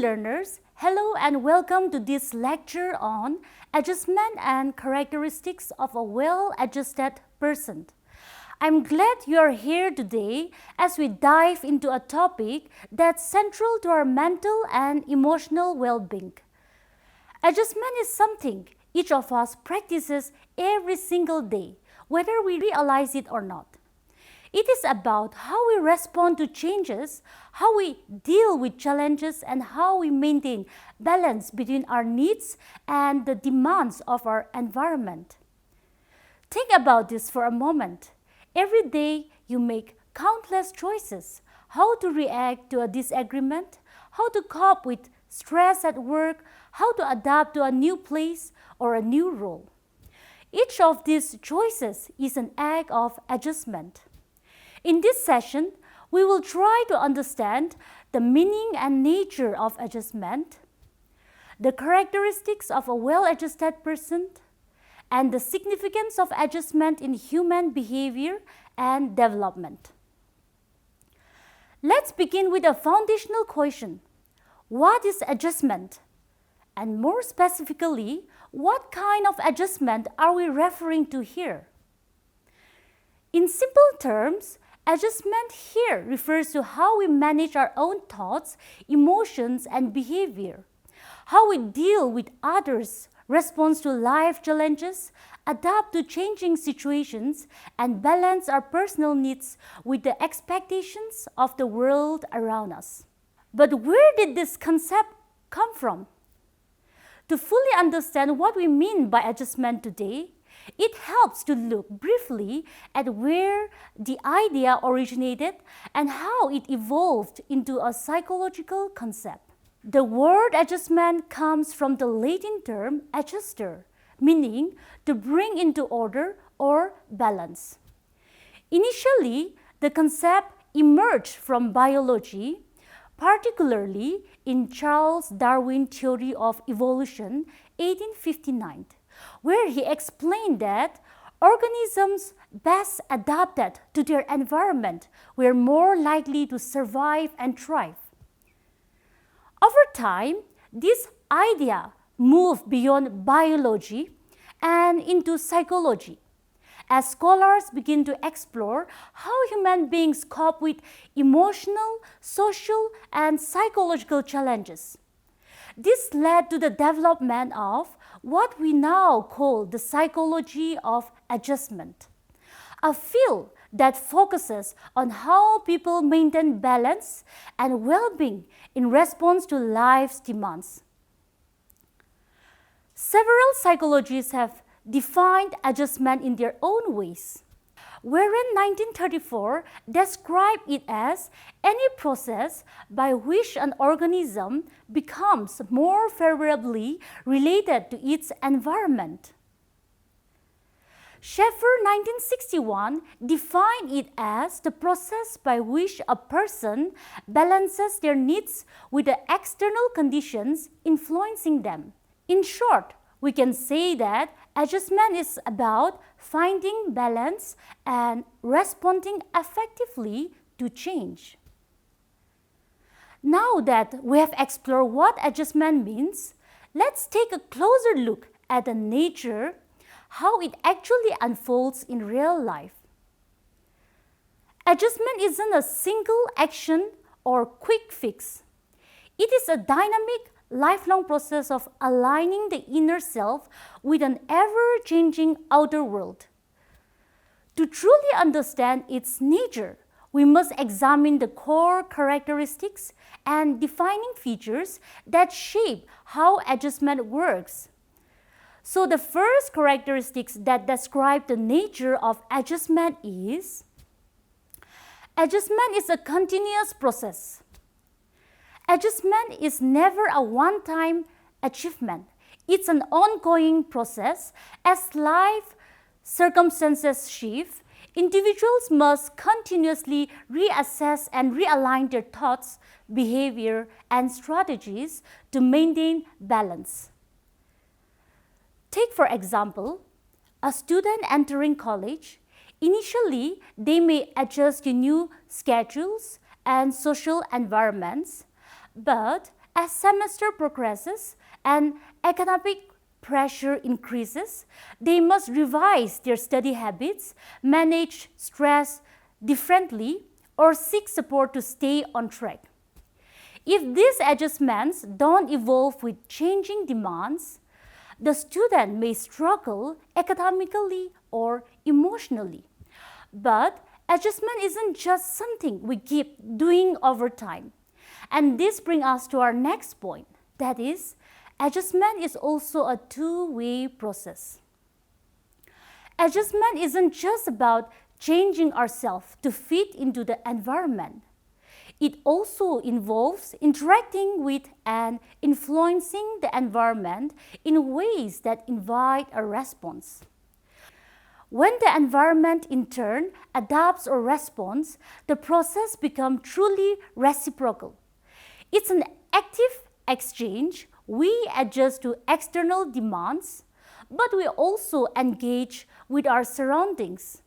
learners, hello and welcome to this lecture on adjustment and characteristics of a well-adjusted person. I'm glad you are here today as we dive into a topic that's central to our mental and emotional well-being. Adjustment is something each of us practices every single day, whether we realize it or not. It is about how we respond to changes, how we deal with challenges, and how we maintain balance between our needs and the demands of our environment. Think about this for a moment. Every day you make countless choices: how to react to a disagreement, how to cope with stress at work, how to adapt to a new place or a new role. Each of these choices is an act of adjustment. In this session, we will try to understand the meaning and nature of adjustment, the characteristics of a well-adjusted person, and the significance of adjustment in human behavior and development. Let's begin with a foundational question. What is adjustment? And more specifically, what kind of adjustment are we referring to here? In simple terms, adjustment here refers to how we manage our own thoughts, emotions, and behavior, how we deal with others, respond to life challenges, adapt to changing situations, and balance our personal needs with the expectations of the world around us. But where did this concept come from? To fully understand what we mean by adjustment today, it helps to look briefly at where the idea originated and how it evolved into a psychological concept. The word adjustment comes from the Latin term adjuster, meaning to bring into order or balance. Initially, the concept emerged from biology, particularly in Charles Darwin's theory of evolution, 1859. Where he explained that organisms best adapted to their environment were more likely to survive and thrive. Over time, this idea moved beyond biology and into psychology, as scholars begin to explore how human beings cope with emotional, social, and psychological challenges. This led to the development of what we now call the psychology of adjustment, a field that focuses on how people maintain balance and well-being in response to life's demands. Several psychologists have defined adjustment in their own ways, wherein 1934 described it as any process by which an organism becomes more favorably related to its environment. Schaeffer, 1961, defined it as the process by which a person balances their needs with the external conditions influencing them. In short, we can say that adjustment is about finding balance and responding effectively to change. Now that we have explored what adjustment means, let's take a closer look at the nature, how it actually unfolds in real life. Adjustment isn't a single action or quick fix. It is a dynamic, lifelong process of aligning the inner self with an ever-changing outer world. To truly understand its nature, we must examine the core characteristics and defining features that shape how adjustment works. So the first characteristics that describe the nature of adjustment is: adjustment is a continuous process. Adjustment is never a one-time achievement. It's an ongoing process. As life circumstances shift, individuals must continuously reassess and realign their thoughts, behavior, and strategies to maintain balance. Take, for example, a student entering college. Initially, they may adjust to new schedules and social environments, but As semester progresses and academic pressure increases, they must revise their study habits, manage stress differently, or seek support to stay on track. If these adjustments don't evolve with changing demands, the student may struggle academically or emotionally. But adjustment isn't just something we keep doing over time. And this brings us to our next point, that is, adjustment is also a two-way process. Adjustment isn't just about changing ourselves to fit into the environment. It also involves interacting with and influencing the environment in ways that invite a response. When the environment in turn adapts or responds, the process becomes truly reciprocal. It's an active exchange. We adjust to external demands, but we also engage with our surroundings,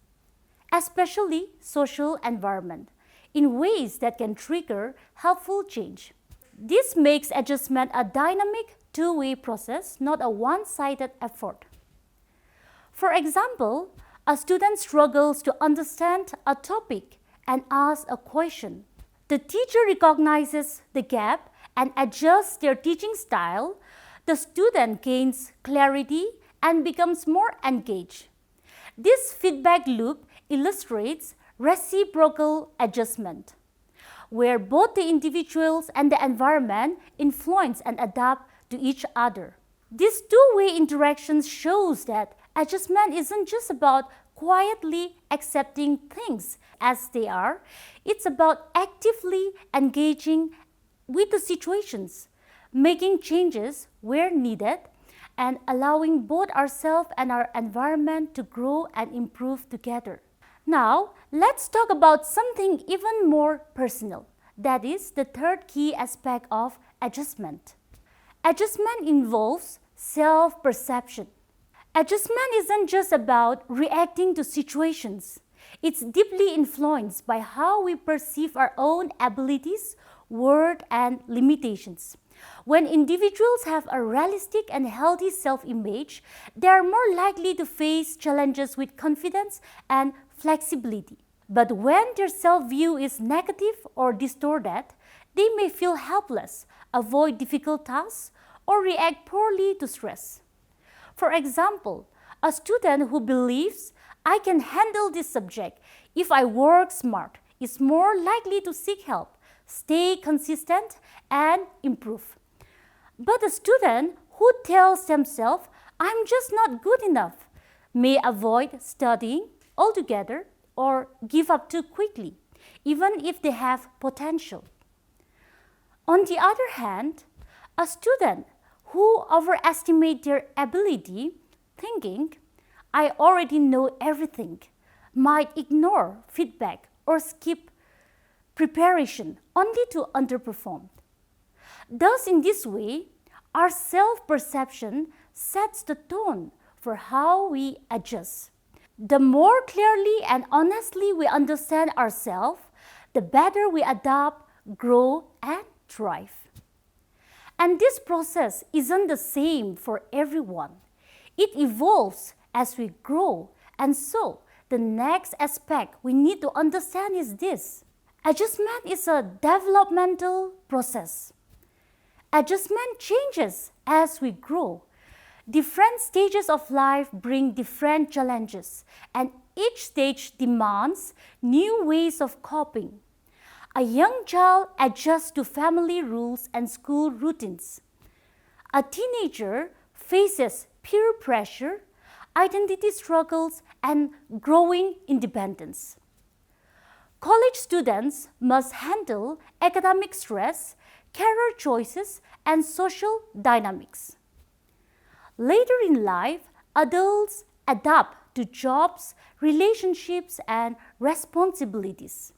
especially social environment, in ways that can trigger helpful change. This makes adjustment a dynamic two-way process, not a one-sided effort. For example, a student struggles to understand a topic and asks a question. The teacher recognizes the gap and adjusts their teaching style. The student gains clarity and becomes more engaged. This feedback loop illustrates reciprocal adjustment, where both the individuals and the environment influence and adapt to each other. This two-way interaction shows that adjustment isn't just about quietly accepting things as they are. It's about actively engaging with the situations, making changes where needed, and allowing both ourselves and our environment to grow and improve together. Now, let's talk about something even more personal. That is the third key aspect of adjustment. Adjustment involves self-perception. Adjustment isn't just about reacting to situations. It's deeply influenced by how we perceive our own abilities, worth, and limitations. When individuals have a realistic and healthy self-image, they are more likely to face challenges with confidence and flexibility. But when their self-view is negative or distorted, they may feel helpless, avoid difficult tasks, or react poorly to stress. For example, a student who believes, "I can handle this subject if I work smart," is more likely to seek help, stay consistent, and improve. But a student who tells themselves, "I'm just not good enough," may avoid studying altogether or give up too quickly, even if they have potential. On the other hand, a student who overestimates their ability, thinking, "I already know everything," might ignore feedback or skip preparation only to underperform. Thus, in this way, our self-perception sets the tone for how we adjust. The more clearly and honestly we understand ourselves, the better we adapt, grow, and thrive. And this process isn't the same for everyone. It evolves as we grow. And so, the next aspect we need to understand is this: adjustment is a developmental process. Adjustment changes as we grow. Different stages of life bring different challenges, and each stage demands new ways of coping. A young child adjusts to family rules and school routines. A teenager faces peer pressure, identity struggles, and growing independence. College students must handle academic stress, career choices, and social dynamics. Later in life, adults adapt to jobs, relationships, and responsibilities.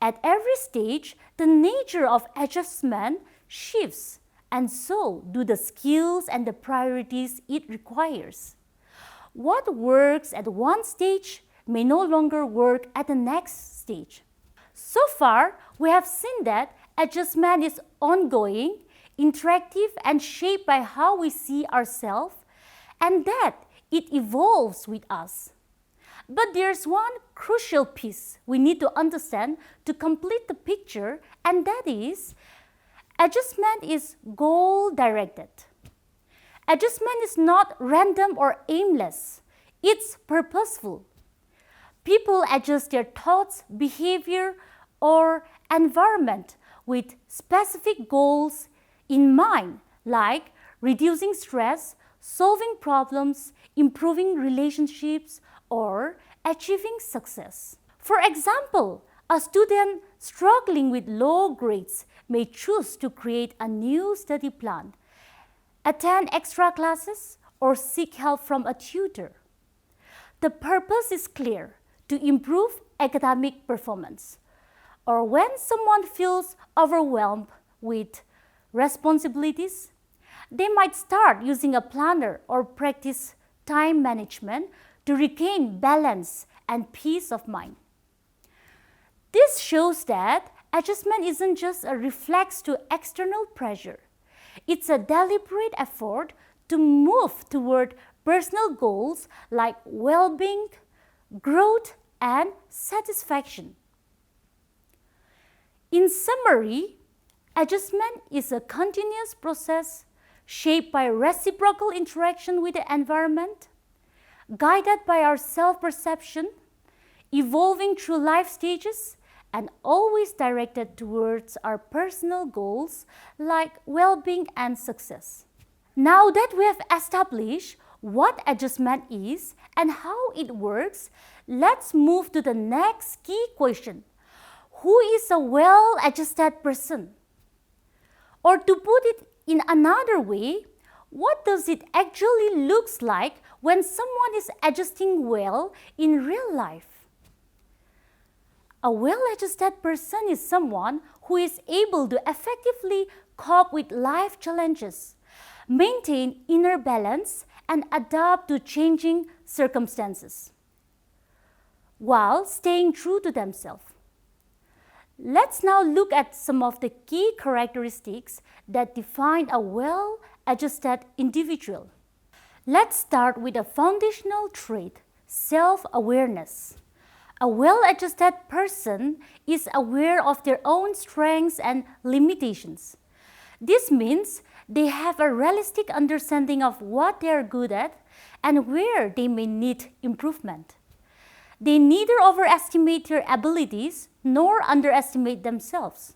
At every stage, the nature of adjustment shifts, and so do the skills and the priorities it requires. What works at one stage may no longer work at the next stage. So far, we have seen that adjustment is ongoing, interactive, and shaped by how we see ourselves, and that it evolves with us. But there's one crucial piece we need to understand to complete the picture, and that is adjustment is goal-directed. Adjustment is not random or aimless. It's purposeful. People adjust their thoughts, behavior, or environment with specific goals in mind, like reducing stress, solving problems, improving relationships, or achieving success. For example, a student struggling with low grades may choose to create a new study plan, attend extra classes, or seek help from a tutor. The purpose is clear: to improve academic performance. Or when someone feels overwhelmed with responsibilities, they might start using a planner or practice time management to regain balance and peace of mind. This shows that adjustment isn't just a reflex to external pressure. It's a deliberate effort to move toward personal goals like well-being, growth, and satisfaction. In summary, adjustment is a continuous process shaped by reciprocal interaction with the environment, guided by our self-perception, evolving through life stages, and always directed towards our personal goals like well-being and success. Now that we have established what adjustment is and how it works, let's move to the next key question. Who is a well-adjusted person? Or to put it in another way, what does it actually look like when someone is adjusting well in real life? A well-adjusted person is someone who is able to effectively cope with life challenges, maintain inner balance, and adapt to changing circumstances, while staying true to themselves. Let's now look at some of the key characteristics that define a well-adjusted individual. Let's start with a foundational trait: self-awareness. A well-adjusted person is aware of their own strengths and limitations. This means they have a realistic understanding of what they are good at and where they may need improvement. They neither overestimate their abilities nor underestimate themselves.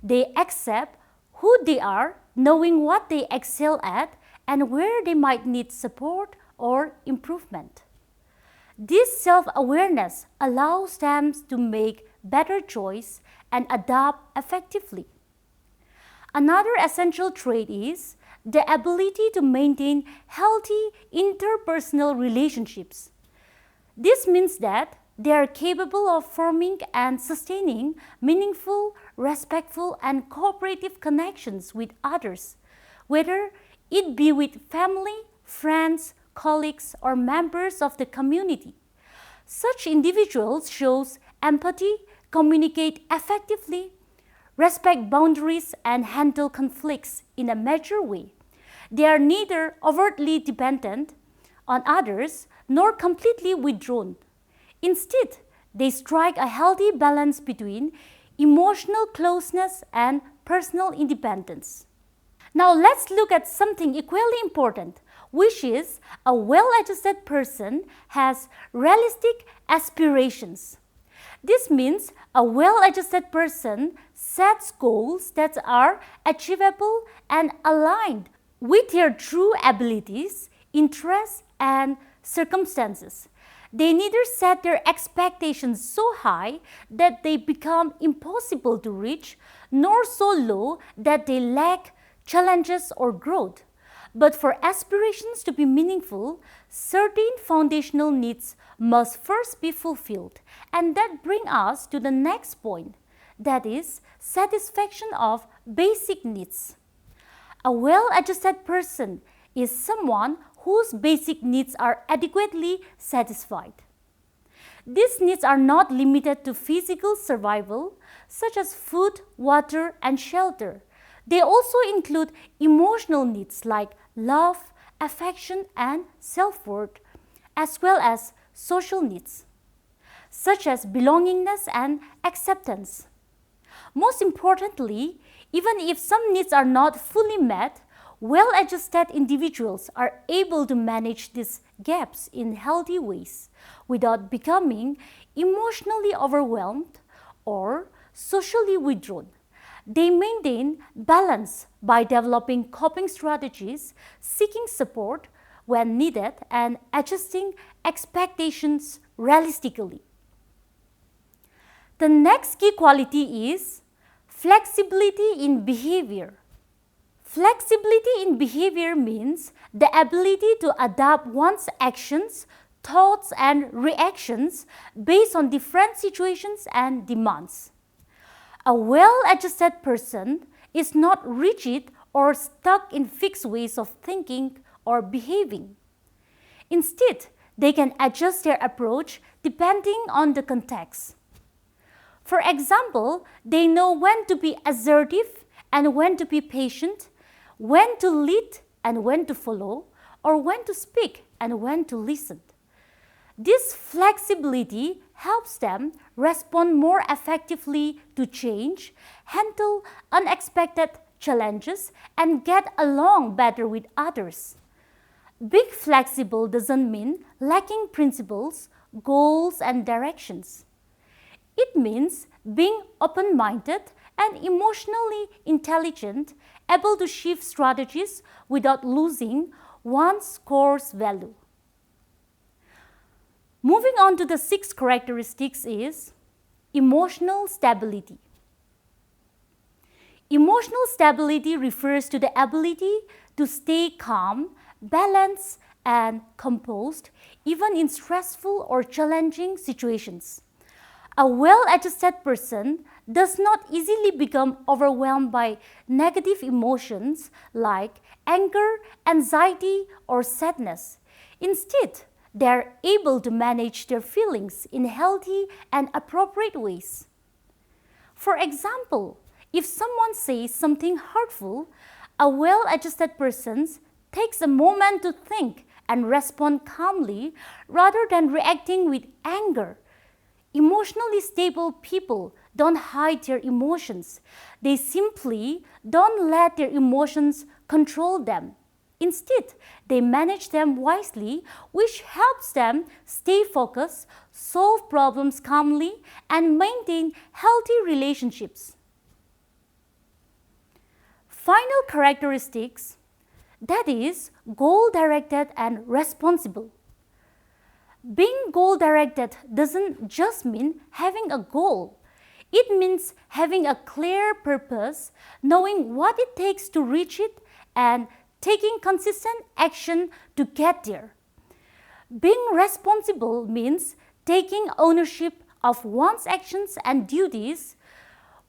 They accept who they are, knowing what they excel at and where they might need support or improvement. This self-awareness allows them to make better choices and adapt effectively. Another essential trait is the ability to maintain healthy interpersonal relationships. This means that they are capable of forming and sustaining meaningful, respectful, and cooperative connections with others, whether it be with family, friends, colleagues, or members of the community. Such individuals show empathy, communicate effectively, respect boundaries, and handle conflicts in a mature way. They are neither overtly dependent on others nor completely withdrawn. Instead, they strike a healthy balance between emotional closeness and personal independence. Now let's look at something equally important, which is a well-adjusted person has realistic aspirations. This means a well-adjusted person sets goals that are achievable and aligned with their true abilities, interests, and circumstances. They neither set their expectations so high that they become impossible to reach, nor so low that they lack challenges or growth. But for aspirations to be meaningful, certain foundational needs must first be fulfilled. And that brings us to the next point, that is satisfaction of basic needs. A well-adjusted person is someone whose basic needs are adequately satisfied. These needs are not limited to physical survival, such as food, water, and shelter. They also include emotional needs like love, affection, and self-worth, as well as social needs, such as belongingness and acceptance. Most importantly, even if some needs are not fully met, well-adjusted individuals are able to manage these gaps in healthy ways without becoming emotionally overwhelmed or socially withdrawn. They maintain balance by developing coping strategies, seeking support when needed, and adjusting expectations realistically. The next key quality is flexibility in behavior. Flexibility in behavior means the ability to adapt one's actions, thoughts, and reactions based on different situations and demands. A well-adjusted person is not rigid or stuck in fixed ways of thinking or behaving. Instead, they can adjust their approach depending on the context. For example, they know when to be assertive and when to be patient, when to lead and when to follow, or when to speak and when to listen. This flexibility helps them respond more effectively to change, handle unexpected challenges, and get along better with others. Being flexible doesn't mean lacking principles, goals, and directions. It means being open-minded and emotionally intelligent, able to shift strategies without losing one's core value. Moving on to the sixth characteristics is emotional stability. Emotional stability refers to the ability to stay calm, balanced, and composed even in stressful or challenging situations. A well-adjusted person does not easily become overwhelmed by negative emotions like anger, anxiety, or sadness. Instead, they are able to manage their feelings in healthy and appropriate ways. For example, if someone says something hurtful, a well-adjusted person takes a moment to think and respond calmly rather than reacting with anger. Emotionally stable people don't hide their emotions. They simply don't let their emotions control them. Instead, they manage them wisely, which helps them stay focused, solve problems calmly, and maintain healthy relationships. Final characteristics, that is, goal-directed and responsible. Being goal-directed doesn't just mean having a goal. It means having a clear purpose, knowing what it takes to reach it, and taking consistent action to get there. Being responsible means taking ownership of one's actions and duties.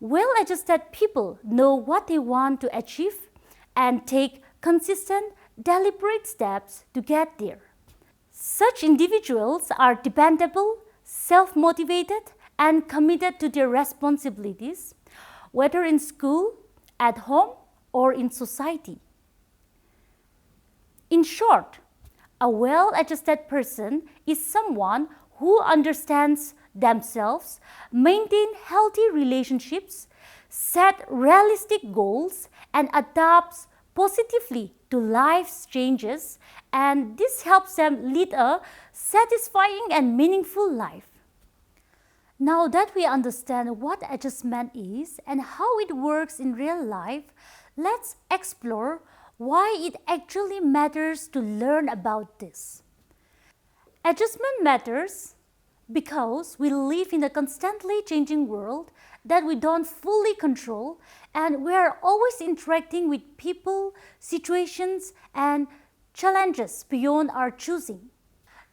Well-adjusted people know what they want to achieve and take consistent, deliberate steps to get there. Such individuals are dependable, self-motivated, and committed to their responsibilities, whether in school, at home, or in society. In short, a well-adjusted person is someone who understands themselves, maintains healthy relationships, sets realistic goals, and adapts positively to life's changes, and this helps them lead a satisfying and meaningful life. Now that we understand what adjustment is and how it works in real life, let's explore why it actually matters to learn about this. Adjustment matters because we live in a constantly changing world that we don't fully control, and we are always interacting with people, situations, and challenges beyond our choosing.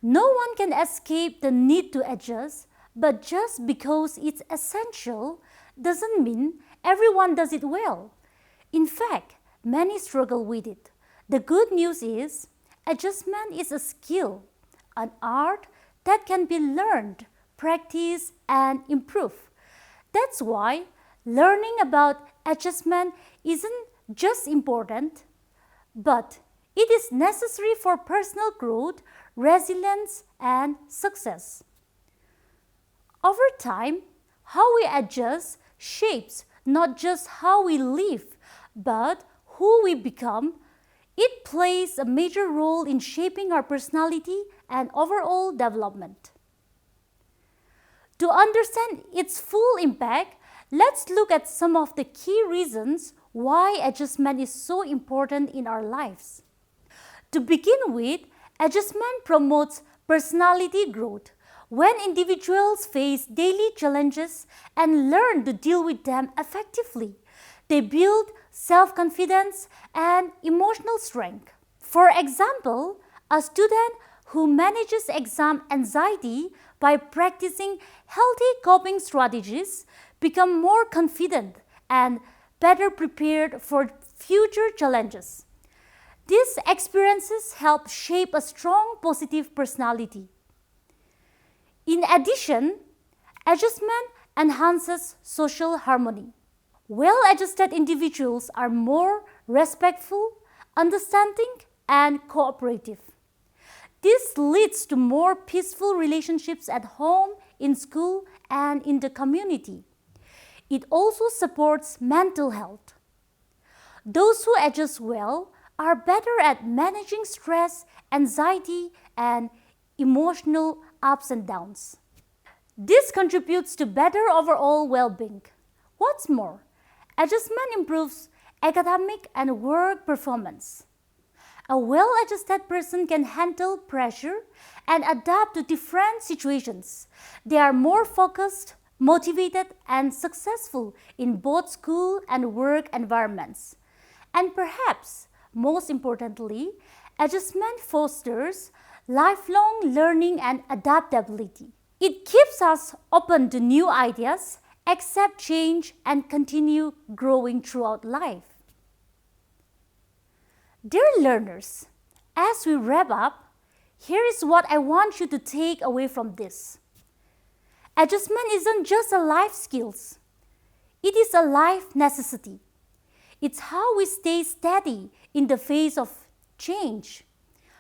No one can escape the need to adjust, but just because it's essential doesn't mean everyone does it well. In fact, many struggle with it. The good news is, adjustment is a skill, an art that can be learned, practiced, and improved. That's why learning about adjustment isn't just important, but it is necessary for personal growth, resilience, and success. Over time, how we adjust shapes not just how we live, but who we become. It plays a major role in shaping our personality and overall development. To understand its full impact, let's look at some of the key reasons why adjustment is so important in our lives. To begin with, adjustment promotes personality growth. When individuals face daily challenges and learn to deal with them effectively, they build self-confidence and emotional strength. For example, a student who manages exam anxiety by practicing healthy coping strategies become more confident and better prepared for future challenges. These experiences help shape a strong positive personality. In addition, adjustment enhances social harmony. Well-adjusted individuals are more respectful, understanding, and cooperative. This leads to more peaceful relationships at home, in school, and in the community. It also supports mental health. Those who adjust well are better at managing stress, anxiety, and emotional ups and downs. This contributes to better overall well-being. What's more, adjustment improves academic and work performance. A well-adjusted person can handle pressure and adapt to different situations. They are more focused, motivated, and successful in both school and work environments. And perhaps, most importantly, adjustment fosters lifelong learning and adaptability. It keeps us open to new ideas, accept change, and continue growing throughout life. Dear learners, as we wrap up, here is what I want you to take away from this. Adjustment isn't just a life skill. It is a life necessity. It's how we stay steady in the face of change,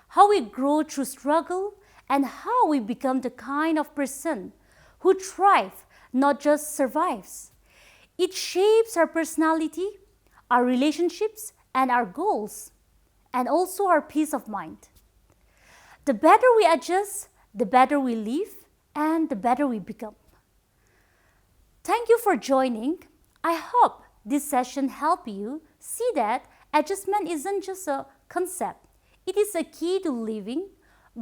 how we grow through struggle, and how we become the kind of person who thrives, not just survives. It shapes our personality, our relationships, and our goals, and also our peace of mind. The better we adjust, the better we live, and the better we become. Thank you for joining. I hope this session helped you see that adjustment isn't just a concept. It is a key to living,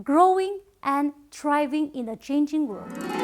growing, and thriving in a changing world.